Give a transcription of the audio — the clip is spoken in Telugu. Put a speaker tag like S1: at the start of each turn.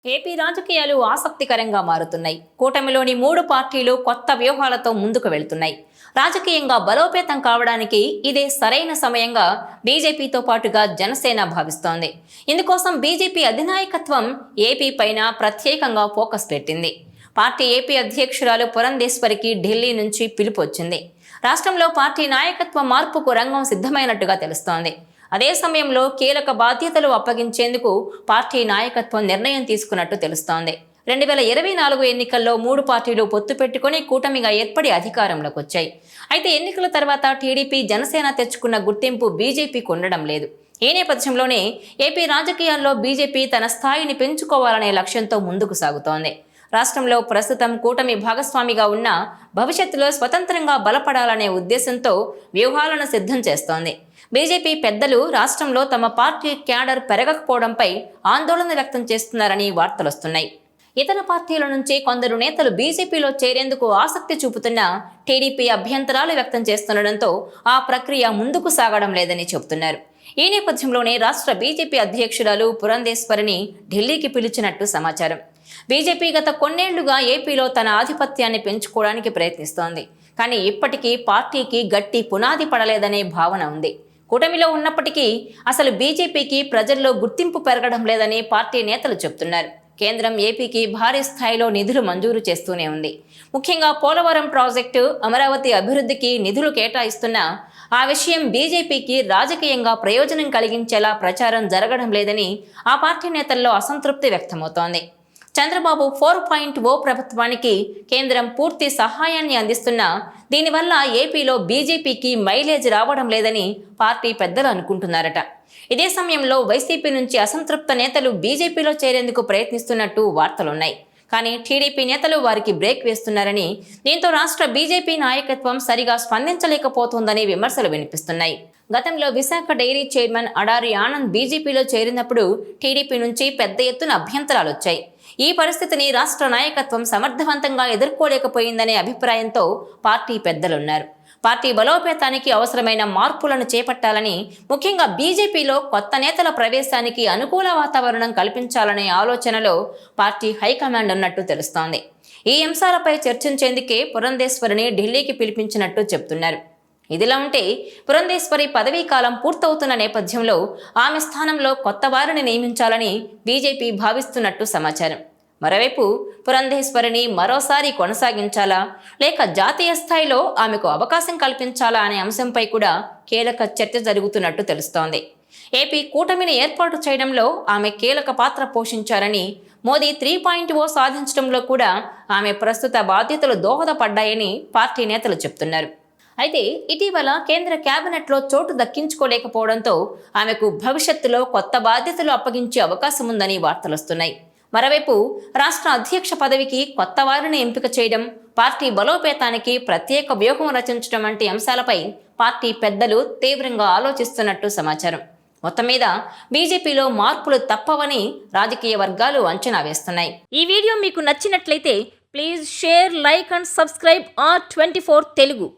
S1: ఏపీ రాజకీయాలు ఆసక్తికరంగా మారుతున్నాయి. కూటమిలోని 3 పార్టీలు కొత్త వ్యూహాలతో ముందుకు వెళ్తున్నాయి. రాజకీయంగా బలోపేతం కావడానికి ఇదే సరైన సమయంగా బీజేపీతో పాటుగా జనసేన భావిస్తోంది. ఇందుకోసం బీజేపీ అధినాయకత్వం ఏపీ పైన ప్రత్యేకంగా ఫోకస్ పెట్టింది. పార్టీ ఏపీ అధ్యక్షురాలు పురంధేశ్వరికి ఢిల్లీ నుంచి పిలుపు వచ్చింది. రాష్ట్రంలో పార్టీ నాయకత్వ మార్పుకు రంగం సిద్ధమైనట్టుగా తెలుస్తోంది. అదే సమయంలో కీలక బాధ్యతలు అప్పగించేందుకు పార్టీ నాయకత్వం నిర్ణయం తీసుకున్నట్టు తెలుస్తోంది. 2024 ఎన్నికల్లో 3 పార్టీలు పొత్తు పెట్టుకుని కూటమిగా ఏర్పడి అధికారంలోకి వచ్చాయి. అయితే ఎన్నికల తర్వాత టీడీపీ, జనసేన తెచ్చుకున్న గుర్తింపు బీజేపీకి ఉండడం లేదు. ఈ నేపథ్యంలోనే ఏపీ రాజకీయాల్లో బీజేపీ తన స్థాయిని పెంచుకోవాలనే లక్ష్యంతో ముందుకు సాగుతోంది. రాష్ట్రంలో ప్రస్తుతం కూటమి భాగస్వామిగా ఉన్న భవిష్యత్తులో స్వతంత్రంగా బలపడాలనే ఉద్దేశంతో వ్యూహాలను సిద్ధం చేస్తోంది. బీజేపీ పెద్దలు రాష్ట్రంలో తమ పార్టీ క్యాడర్ పెరగకపోవడంపై ఆందోళన వ్యక్తం చేస్తున్నారని వార్తలొస్తున్నాయి. ఇతర పార్టీల నుంచి కొందరు నేతలు బీజేపీలో చేరేందుకు ఆసక్తి చూపుతున్నా టీడీపీ అభ్యంతరాలు వ్యక్తం చేస్తుండటంతో ఆ ప్రక్రియ ముందుకు సాగడం లేదని చెబుతున్నారు. ఈ నేపథ్యంలోనే రాష్ట్ర బీజేపీ అధ్యక్షురాలు పురంధేశ్వరిని ఢిల్లీకి పిలిచినట్టు సమాచారం. బీజేపీ గత కొన్నేళ్లుగా ఏపీలో తన ఆధిపత్యాన్ని పెంచుకోవడానికి ప్రయత్నిస్తోంది. కానీ ఇప్పటికీ పార్టీకి గట్టి పునాది పడలేదనే భావన ఉంది. కూటమిలో ఉన్నప్పటికీ అసలు బీజేపీకి ప్రజల్లో గుర్తింపు పెరగడం లేదని పార్టీ నేతలు చెబుతున్నారు. కేంద్రం ఏపీకి భారీ స్థాయిలో నిధులు మంజూరు చేస్తూనే ఉంది. ముఖ్యంగా పోలవరం ప్రాజెక్టు, అమరావతి అభివృద్ధికి నిధులు కేటాయిస్తున్నా ఆ విషయం బీజేపీకి రాజకీయంగా ప్రయోజనం కలిగించేలా ప్రచారం జరగడం లేదని ఆ పార్టీ నేతల్లో అసంతృప్తి వ్యక్తమవుతోంది. చంద్రబాబు 4.0 ప్రభుత్వానికి కేంద్రం పూర్తి సహాయాన్ని అందిస్తున్నా దీనివల్ల ఏపీలో బీజేపీకి మైలేజ్ రావడం లేదని పార్టీ పెద్దలు అనుకుంటున్నారట. ఇదే సమయంలో వైసీపీ నుంచి అసంతృప్త నేతలు బీజేపీలో చేరేందుకు ప్రయత్నిస్తున్నట్టు వార్తలున్నాయి. కానీ టీడీపీ నేతలు వారికి బ్రేక్ వేస్తున్నారని, దీంతో రాష్ట్ర బీజేపీ నాయకత్వం సరిగా స్పందించలేకపోతోందని విమర్శలు వినిపిస్తున్నాయి. గతంలో విశాఖ డైరీ చైర్మన్ అడారి ఆనంద్ బీజేపీలో చేరినప్పుడు టీడీపీ నుంచి పెద్ద ఎత్తున అభ్యంతరాలు వచ్చాయి. ఈ పరిస్థితిని రాష్ట్ర నాయకత్వం సమర్థవంతంగా ఎదుర్కోలేకపోయిందనే అభిప్రాయంతో పార్టీ పెద్దలున్నారు. పార్టీ బలోపేతానికి అవసరమైన మార్పులను చేపట్టాలని, ముఖ్యంగా బీజేపీలో కొత్త నేతల ప్రవేశానికి అనుకూల వాతావరణం కల్పించాలనే ఆలోచనలో పార్టీ హైకమాండ్ ఉన్నట్టు తెలుస్తోంది. ఈ అంశాలపై చర్చించేందుకే పురంధేశ్వరిని ఢిల్లీకి పిలిపించినట్టు చెబుతున్నారు. ఇదిలా ఉంటే పురంధేశ్వరి పదవీ కాలం పూర్తవుతున్న నేపథ్యంలో ఆమె స్థానంలో కొత్త వారిని నియమించాలని బీజేపీ భావిస్తున్నట్టు సమాచారం. మరోవైపు పురంధేశ్వరిని మరోసారి కొనసాగించాలా లేక జాతీయ స్థాయిలో ఆమెకు అవకాశం కల్పించాలా అనే అంశంపై కూడా కీలక చర్చ జరుగుతున్నట్టు తెలుస్తోంది. ఏపీ కూటమిని ఏర్పాటు చేయడంలో ఆమె కీలక పాత్ర పోషించారని, మోదీ 3.0 సాధించడంలో కూడా ఆమె ప్రస్తుత బాధ్యతలు దోహదపడ్డాయని పార్టీ నేతలు చెప్తున్నారు. అయితే ఇటీవల కేంద్ర కేబినెట్లో చోటు దక్కించుకోలేకపోవడంతో ఆమెకు భవిష్యత్తులో కొత్త బాధ్యతలు అప్పగించే అవకాశం ఉందని వార్తలొస్తున్నాయి. మరోవైపు రాష్ట్ర అధ్యక్ష పదవికి కొత్త వారిని ఎంపిక చేయడం, పార్టీ బలోపేతానికి ప్రత్యేక వ్యూహం రచించడం వంటి అంశాలపై పార్టీ పెద్దలు తీవ్రంగా ఆలోచిస్తున్నట్టు సమాచారం. మొత్తం మీద బీజేపీలో మార్పులు తప్పవని రాజకీయ వర్గాలు అంచనా వేస్తున్నాయి. ఈ వీడియో మీకు నచ్చినట్లయితే please share, like and subscribe R24 Telugu.